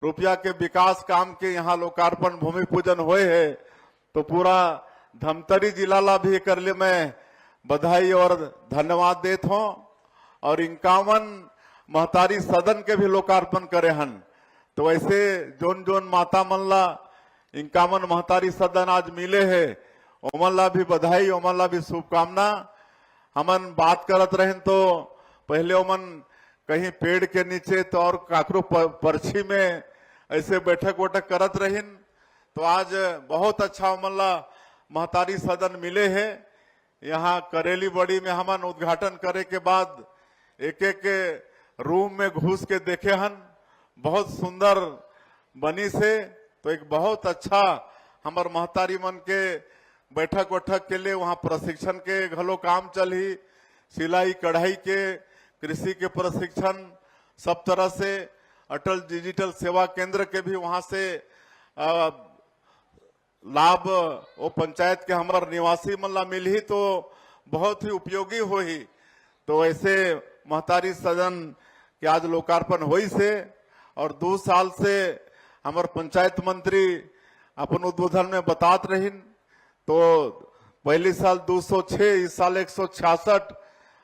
रुपया के विकास काम के यहाँ लोकार्पण भूमि पूजन हुए है तो पूरा धमतरी जिला ला भी कर लिए मैं बधाई और धन्यवाद देता हूँ। और 51 महतारी सदन के भी लोकार्पण करे हन। तो वैसे जोन जोन माता मन ला 51 महतारी सदन आज मिले है, ओमन ला भी बधाई, ओमन ला भी शुभकामना। हमन बात करत रहें तो पहले ओमन कहीं पेड़ के नीचे तो और काकरो पर्ची में ऐसे बैठक वैठक करत रहीन। तो आज बहुत अच्छा ओमन ला महतारी सदन मिले है। यहाँ करेली बड़ी में हमन उद्घाटन करे के बाद एक एक रूम में घुस के देखे हन, बहुत सुंदर बनी से। तो एक बहुत अच्छा हमार महतारी मन के बैठक वैठक के लिए वहाँ प्रशिक्षण के घलो काम चली, सिलाई कढ़ाई के, कृषि के प्रशिक्षण सब तरह से। अटल डिजिटल सेवा केंद्र के भी वहाँ से लाभ वो पंचायत के हमार निवासी मन ला मिली तो बहुत ही उपयोगी होही। तो ऐसे महतारी सदन के आज लोकार्पण हुई से। और 2 साल से हमार पंचायत मंत्री अपन उद्बोधन में बतात रहीन। तो पहले साल 206, इस साल 166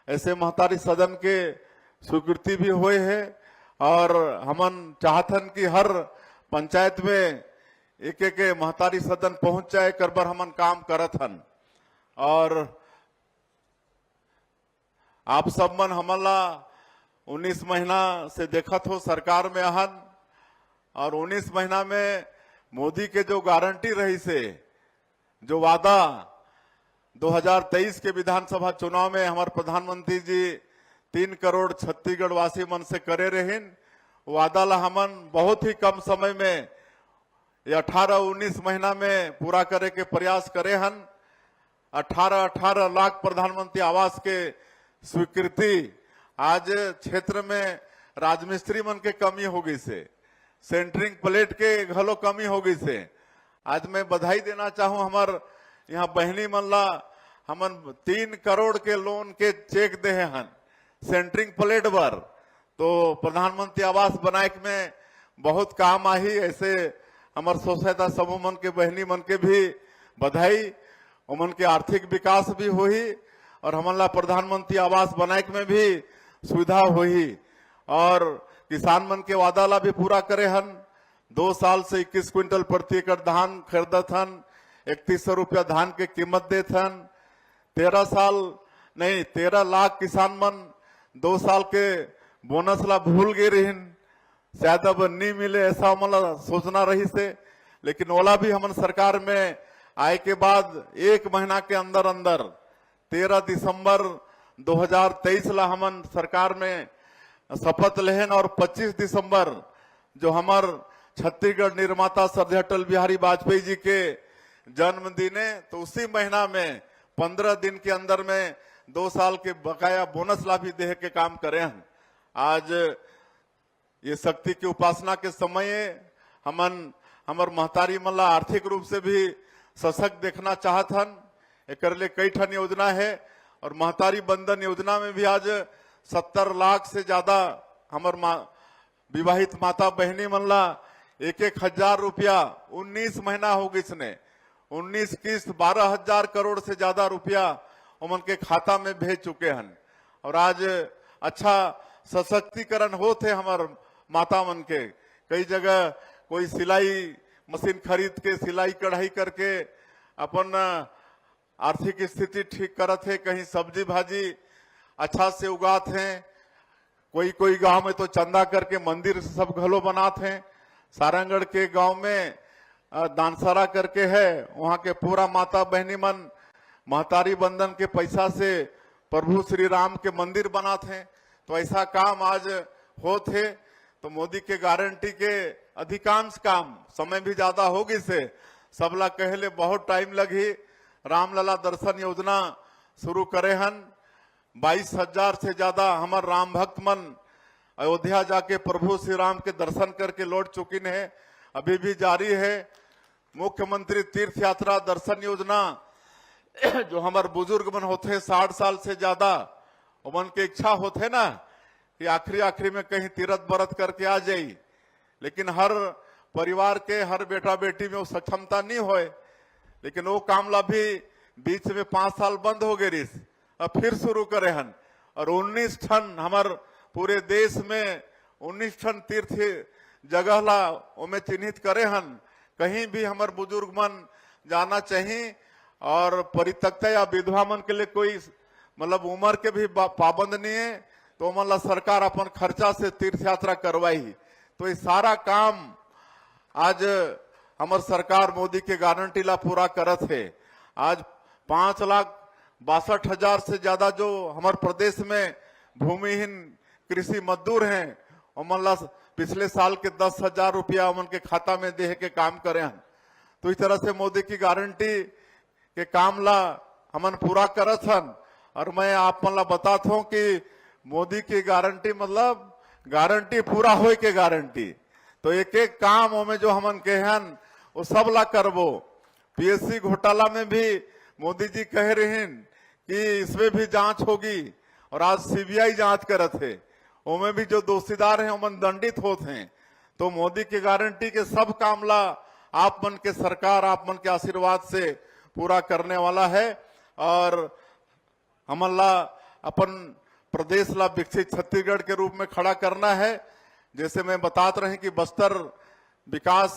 ऐसे महतारी सदन के स्वीकृति भी हुए है। और हमन चाहतन कि हर पंचायत में एक एक महतारी सदन पहुंच जाए कर बर हमन काम करत हन। और आप सब मन हमला 19 महीना से देखत हो सरकार में हन। और 19 महीना में मोदी के जो गारंटी रही से, जो वादा 2023 के विधानसभा चुनाव में हमारे प्रधानमंत्री जी 3 करोड़ छत्तीसगढ़ वासी मन से करे रहीन, वादा ला हमन बहुत ही कम समय में ये 18-19 महीना में पूरा करे के प्रयास करे हन। 18 लाख प्रधानमंत्री आवास के स्वीकृति। आज क्षेत्र में राजमिस्त्री मन के कमी हो गई से, सेंटरिंग प्लेट के घलो कमी हो गई से। आज मैं बधाई देना चाहूं हमार यहाँ बहनी मन ला, हमन 3 करोड़ के लोन के चेक दे हन सेंटरिंग प्लेट बर। तो प्रधानमंत्री आवास बनाए में बहुत काम आई। ऐसे हमार स्वसहायता समूह मन के बहनी मन के भी बधाई, उमन के आर्थिक विकास भी हुई और हमन ला प्रधानमंत्री आवास बनाए में भी सुविधा हुई। और किसान मन के वादा ला भी पूरा करे हन। 2 साल से 21 क्विंटल प्रति एकड़ धान खरीदत हन, 3100 रुपया धान के कीमत देत हन। 13 लाख किसान मन 2 साल के बोनस ला भूल गए रहीन, शायद अब नहीं मिले ऐसा मतलब सोचना रही से। लेकिन ओला भी हमन सरकार में आए के बाद 1 महीना के अंदर अंदर 13 दिसंबर 2023 ला हमन सरकार में शपथ लेहन। और 25 दिसंबर जो हमार छत्तीसगढ़ निर्माता श्रद्धेय अटल बिहारी वाजपेयी जी के जन्मदिन है, तो उसी महीना में 15 दिन के अंदर में 2 साल के बकाया बोनस ला भी देह के काम करे हैं। आज ये शक्ति की उपासना के समय हमन हमार महतारी मन ला आर्थिक रूप से भी सशक्त देखना चाहत हन। एक लिए कई ठन योजना है और महतारी बंधन योजना में भी आज 70 लाख से ज्यादा हमार विवाहित माता बहनी मन ला 1-1 हजार रुपया 19 महीना हो गई इसने 19 किस्त 12,000 करोड़ से ज्यादा रुपया उमन के खाता में भेज चुके हैं। और आज अच्छा सशक्तिकरण होते हमार माता मन के। कई जगह कोई सिलाई मशीन खरीद के सिलाई कढ़ाई करके अपन आर्थिक स्थिति ठीक करत है, कहीं सब्जी भाजी अच्छा से उगात हैं, कोई गांव में तो चंदा करके मंदिर सब घलो बनाते हैं। सारंगढ़ के गांव में दानसरा करके है, वहां के पूरा माता बहनी मन महतारी बंधन के पैसा से प्रभु श्री राम के मंदिर बनाते हैं। तो ऐसा काम आज होते है। तो मोदी के गारंटी के अधिकांश काम समय भी ज्यादा होगी से सबला कहले बहुत टाइम लगी। रामलला दर्शन योजना शुरू करे हन। 22,000 से ज्यादा हमार राम भक्त मन अयोध्या जाके प्रभु श्री राम के दर्शन करके लौट चुकी है, अभी भी जारी है। मुख्यमंत्री तीर्थ यात्रा दर्शन योजना जो हमारे बुजुर्ग मन होते हैं 60 साल से ज्यादा, उमन के इच्छा होते ना कि आखिरी में कहीं तीरथ बरत करके आ जाई, लेकिन हर परिवार के हर बेटा बेटी में वो सक्षमता नहीं होए। लेकिन वो कामला भी बीच में 5 साल बंद हो गए रिस, अब फिर शुरू करे हन। और 19 ठन हमार पूरे देश में 19 ठन तीर्थ जगह ला उमें चिन्हित करे हन। कहीं भी हमार बुजुर्ग मन जाना चाहिए और परित्यक्ता या विधवा मन के लिए कोई मतलब उम्र के भी पाबंद नहीं है, तो मतलब सरकार अपन खर्चा से तीर्थ यात्रा करवाई। तो ये सारा काम आज हमार सरकार मोदी के गारंटी ला पूरा करत है। आज 5,62,000 से ज्यादा जो हमारे प्रदेश में भूमिहीन कृषि मजदूर हैं, उमन पिछले साल के 10,000 रुपया उमन के खाता में दे के काम करे हैं। तो इस तरह से मोदी की गारंटी के काम ला हमन पूरा करत हन। और मैं आप मन ला बताता हूं कि मोदी की गारंटी मतलब गारंटी पूरा होए के गारंटी। तो एक एक काम में जो हमन के हन वो सब ला करबो। पीएससी घोटाला में भी मोदी जी कह रहे हैं कि इसमें भी जांच होगी, और आज सीबीआई जांच करत है, उनमें भी जो दोषीदार हैं उमन दंडित होते हैं। तो मोदी की गारंटी के सब काम ला आप मन के सरकार आप मन के आशीर्वाद से पूरा करने वाला है। और हमन ला अपन प्रदेश ला विकसित छत्तीसगढ़ के रूप में खड़ा करना है। जैसे मैं बताते रहे कि बस्तर विकास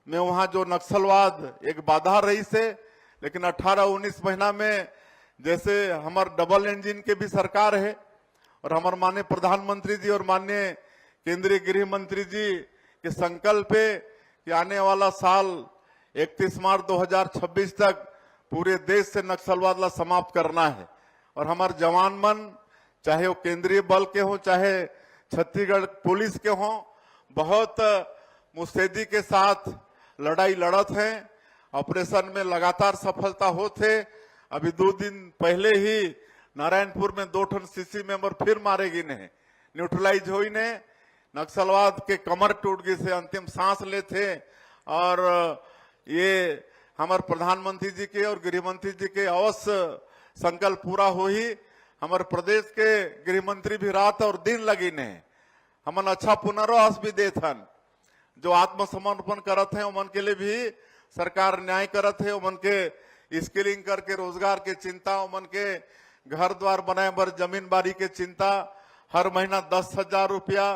में वहां जो नक्सलवाद एक बाधा रही से, लेकिन 18-19 महीना में जैसे हमार डबल इंजन के भी सरकार है, और हमारे माननीय प्रधानमंत्री जी और माननीय केंद्रीय गृह मंत्री जी के संकल्प है कि आने वाला साल 31 मार्च 2026 तक पूरे देश से नक्सलवाद ला समाप्त करना है। और हमारे जवान मन चाहे वो केंद्रीय बल के हो चाहे छत्तीसगढ़ पुलिस के हो, बहुत मुस्तैदी के साथ लड़ाई लड़त हैं। ऑपरेशन में लगातार सफलता होते। अभी 2 दिन पहले ही नारायणपुर में 2 ठन सीसी मेंबर फिर मारे गए ने, न्यूट्रलाइज हुई ने। नक्सलवाद के कमर टूट गई से अंतिम सांस लेते। और ये हमारे प्रधानमंत्री जी के और गृह मंत्री जी के अवश्य संकल्प पूरा हो ही। हमारे प्रदेश के गृह मंत्री भी रात और दिन लगी ने, हमन अच्छा पुनर्वास भी देथन। जो आत्मसमर्पण करत है उमन के लिए भी सरकार न्याय करत है। उमन के स्किलिंग करके रोजगार के चिंता, उमन के घर द्वार बनाए बर जमीन बारी के चिंता, हर महीना 10,000 रुपया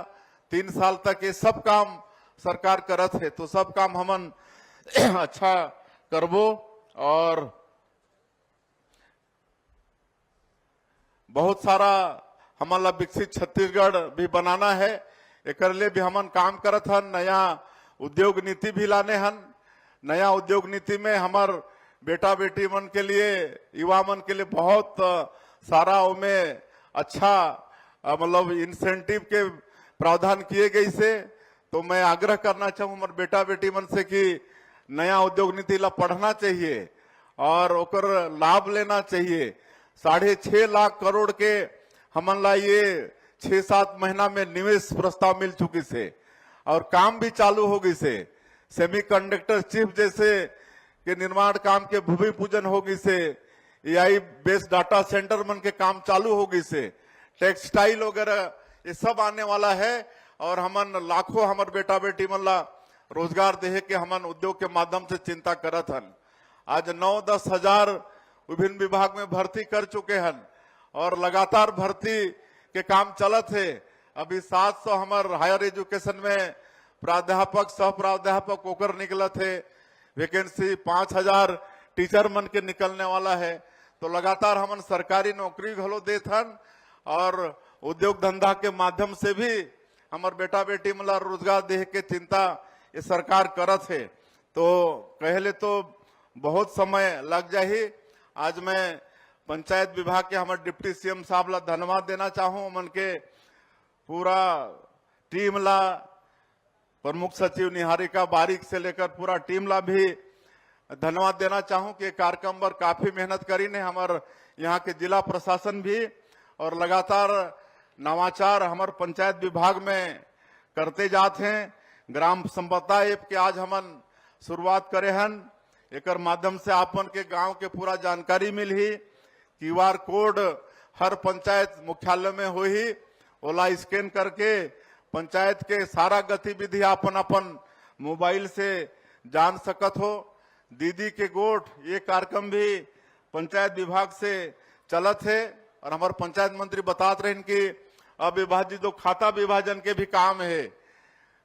3 साल तक, ये सब काम सरकार करत है। तो सब काम हमन अच्छा करबो। और बहुत सारा हमारा विकसित छत्तीसगढ़ भी बनाना है, एक लिए भी हमन काम करत हन। नया उद्योग नीति भी लाने हन। नया उद्योग नीति में हमार बेटा बेटी मन के लिए, युवा मन के लिए बहुत सारा उनमें अच्छा मतलब इंसेंटिव के प्रावधान किए गए से। तो मैं आग्रह करना चाहूँ हमारे बेटा बेटी मन से कि नया उद्योग नीति ला पढ़ना चाहिए और ओकर लाभ लेना चाहिए। 6.5 लाख करोड़ के हमन ला ये 6-7 महीना में निवेश प्रस्ताव मिल चुकी से, और काम भी चालू हो गई से। सेमीकंडक्टर चिप जैसे के निर्माण काम के भूमि पूजन होगी से, एआई बेस्ड डाटा सेंटर मन के काम चालू होगी से, टेक्सटाइल वगैरह ये सब आने वाला है। और हमन लाखों हमार बेटा बेटी मन ला रोजगार दे के हमन उद्योग के माध्यम से चिंता करत हन। आज 9-10 हजार विभिन्न विभाग में भर्ती कर चुके हन और लगातार भर्ती के काम चलत है। अभी 700 हमार हायर एजुकेशन में प्राध्यापक सह प्राध्यापक ओकर निकलत है। वैकेंसी 5,000 टीचर मन के निकलने वाला है। तो लगातार हमन सरकारी नौकरी घलो देत हन और उद्योग धंधा के माध्यम से भी हमार बेटा बेटी मला रोजगार दे के चिंता ये सरकार करत है। तो कहले तो बहुत समय लग जाही। आज मैं पंचायत विभाग के हमारे डिप्टी सीएम साहब ला धन्यवाद देना चाहूँ। मन के पूरा टीम ला, प्रमुख सचिव निहारिका बारिक से लेकर पूरा टीम ला भी धन्यवाद देना चाहूँ कि कार्यक्रम पर काफी मेहनत करी ने हमारे यहाँ के जिला प्रशासन भी, और लगातार नवाचार हमारे पंचायत विभाग में करते जाते हैं। ग्राम संपदा ऐप के आज हमन शुरुआत करे हन। एकर माध्यम से आपन के गांव के पूरा जानकारी मिली। QR कोड हर पंचायत मुख्यालय में हो ही, ओला स्कैन करके पंचायत के सारा गतिविधि अपन अपन मोबाइल से जान सकत हो। दीदी के गोठ ये कार्यक्रम भी पंचायत विभाग से चलत है और हमारे पंचायत मंत्री बताते रहे कि अविभाजित जो खाता विभाजन के भी काम है,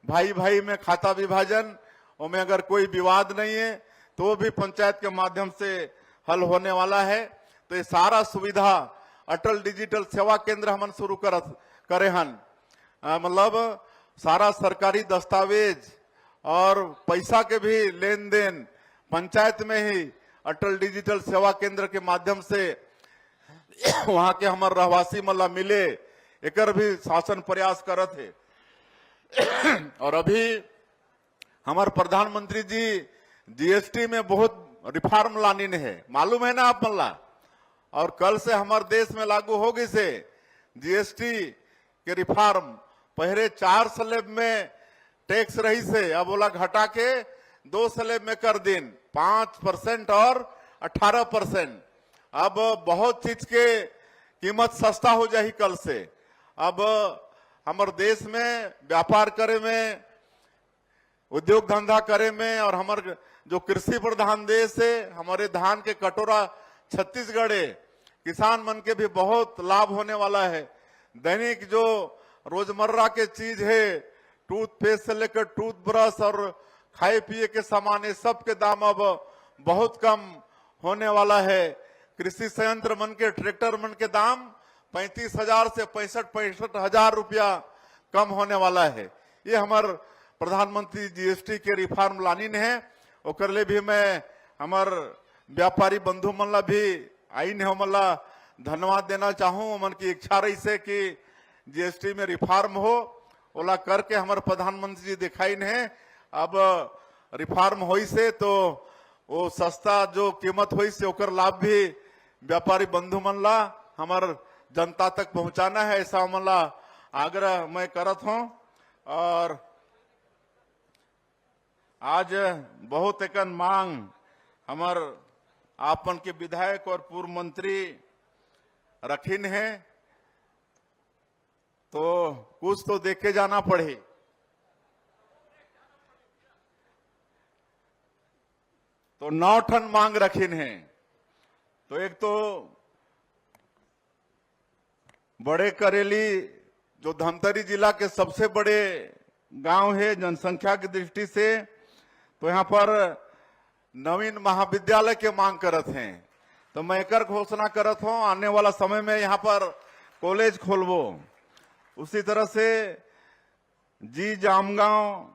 भाई भाई में खाता विभाजन, उसमें अगर कोई विवाद नहीं है तो भी पंचायत के माध्यम से हल होने वाला है। तो ये सारा सुविधा अटल डिजिटल सेवा केंद्र हमन शुरू करे हन, मतलब सारा सरकारी दस्तावेज और पैसा के भी लेन देन पंचायत में ही अटल डिजिटल सेवा केंद्र के माध्यम से वहां के हमारे रहवासी मतलब मिले, एकर भी शासन प्रयास करत है। और अभी हमारे प्रधानमंत्री जी जीएसटी में बहुत रिफॉर्म लानी है, मालूम है ना आप मल्ला। और कल से हमारे देश में लागू होगी से जीएसटी के रिफॉर्म। पहले 4 स्लैब में टैक्स रही से, अब बोला घटा के 2 स्लैब में कर दिन, 5% और 18%। अब बहुत चीज के कीमत सस्ता हो जाही कल से। अब हमारे देश में व्यापार करे में, उद्योग धंधा करे में, और हमारे जो कृषि प्रधान देश है, हमारे धान के कटोरा छत्तीसगढ़ है, किसान मन के भी बहुत लाभ होने वाला है। दैनिक जो रोजमर्रा के चीज है, टूथपेस्ट से लेकर टूथब्रश और खाए पिए के सामान, ये सब के दाम अब बहुत कम होने वाला है। कृषि संयंत्र मन के, ट्रैक्टर मन के दाम 35,000 से 65,000 रुपया कम होने वाला है। ये हमारे प्रधानमंत्री जीएसटी के रिफॉर्म लानी है। ओकर ले भी मैं हमार व्यापारी बंधु मन ला भी आईन है मल्ला धन्यवाद देना चाहूँ। मन की इच्छा रही से कि जीएसटी में रिफॉर्म हो, ओला करके हमारे प्रधानमंत्री जी दिखाई है। अब रिफॉर्म होई से तो वो सस्ता जो कीमत हुई से ओकर लाभ भी व्यापारी बंधु मन ला हमार जनता तक पहुंचाना है, ऐसा मला आग्रह मैं करत हूं। और आज बहुत एक मांग हमार आपन के विधायक और पूर्व मंत्री रखीन है, तो कुछ तो देखे जाना पड़े। तो 9 टन मांग रखीन है। तो एक तो बड़े करेली जो धमतरी जिला के सबसे बड़े गांव है जनसंख्या की दृष्टि से, तो यहाँ पर नवीन महाविद्यालय के मांग करत हैं। तो मैं एकर घोषणा करत हूं, आने वाला समय में यहाँ पर कॉलेज खोलबो। उसी तरह से जी जामगांव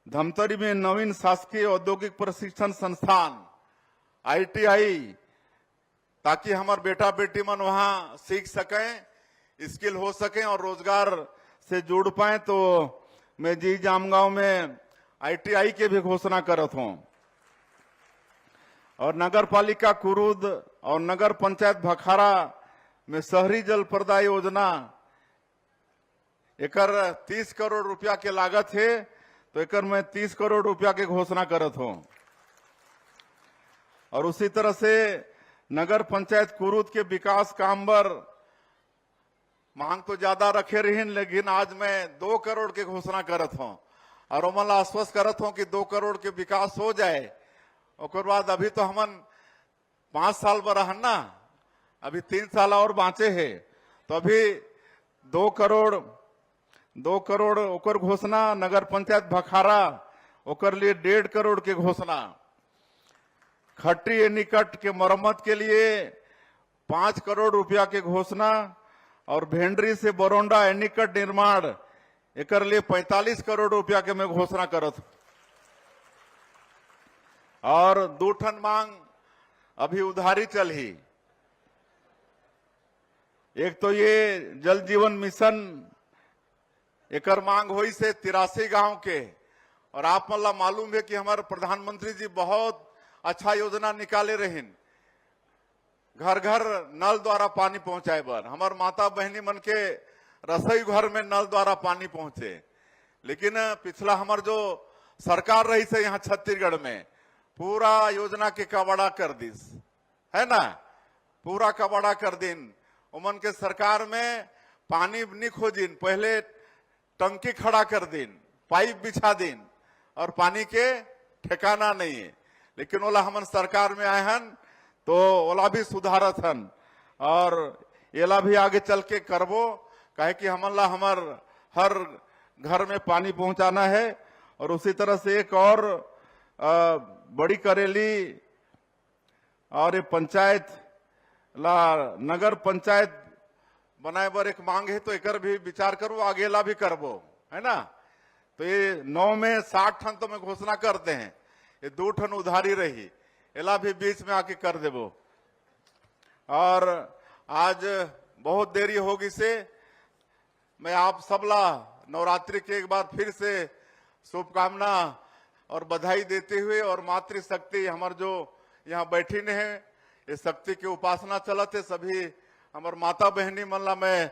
धमतरी में नवीन शासकीय औद्योगिक प्रशिक्षण संस्थान ITI, ताकि हमारे बेटा बेटी मन वहां सीख सकें, स्किल हो सकें और रोजगार से जुड़ पाए। तो मैं जी जामगांव में ITI के भी घोषणा करत हूं। और नगर पालिका कुरुद और नगर पंचायत भखारा में शहरी जल प्रदाय योजना, एकर 30 करोड़ रुपया के लागत है, तो एकर मैं 30 करोड़ रुपया के घोषणा करत हूं। और उसी तरह से नगर पंचायत कुरुद के विकास काम पर मांग तो ज्यादा रखे रही, लेकिन आज मैं 2 करोड़ के घोषणा करत हूं। और ओमन आश्वस्त करत हूं कि 2 करोड़ के विकास हो जाए। और बाद अभी तो हमन 5 साल पर रहन ना, अभी 3 साल और बाँचे है, तो अभी 2 करोड़ ओकर घोषणा। नगर पंचायत भखारा ओकर लिए 1.5 करोड़ के घोषणा। खट्टी एनीकट के मरम्मत के लिए 5 करोड़ रुपया के घोषणा। और भेंडरी से बरोंडा एनीकट निर्माण, एकर लिए 45 करोड़ रुपया के मैं घोषणा करत। और 2 टन मांग अभी उधारी चल ही। एक तो ये जल जीवन मिशन, एकर मांग हुई से 83 गांव के। और आप मला मालूम है कि हमारे प्रधानमंत्री जी बहुत अच्छा योजना निकाले रहीन, घर घर नल द्वारा पानी पहुंचाए बर। हमार माता बहनी मन के रसोई घर में नल द्वारा पानी पहुंचे। लेकिन पिछला हमार जो सरकार रही से यहाँ छत्तीसगढ़ में पूरा योजना के कबाड़ा कर दिस है ना, पूरा कबाड़ा कर दिन। उमन के सरकार में पानी नहीं खोजिन, पहले टंकी खड़ा कर दिन, पाइप बिछा दिन, और पानी के ठिकाना नहीं है। लेकिन ओला हमन सरकार में आए हन तो ओला भी सुधारत हन, और एला भी आगे चल के करबो, काहे कि हमन ला हमार हर घर में पानी पहुंचाना है। और उसी तरह से एक और बड़ी करेली और ये पंचायत ला नगर पंचायत बनाए बर एक मांग है, तो एकर भी विचार करो, आगेला भी करबो, है ना। तो ये 9 में 60 टन तो मैं घोषणा करते हैं, ये 2 टन उधारी रही, एला भी बीच में आके कर देबो। और आज बहुत देरी होगी से मैं आप सबला नवरात्रि के एक बार फिर से शुभकामना और बधाई देते हुए, और मातृशक्ति हमार जो यहाँ बैठी ने है, ये शक्ति की उपासना चलत है, सभी हमार माता बहनी मन ला मैं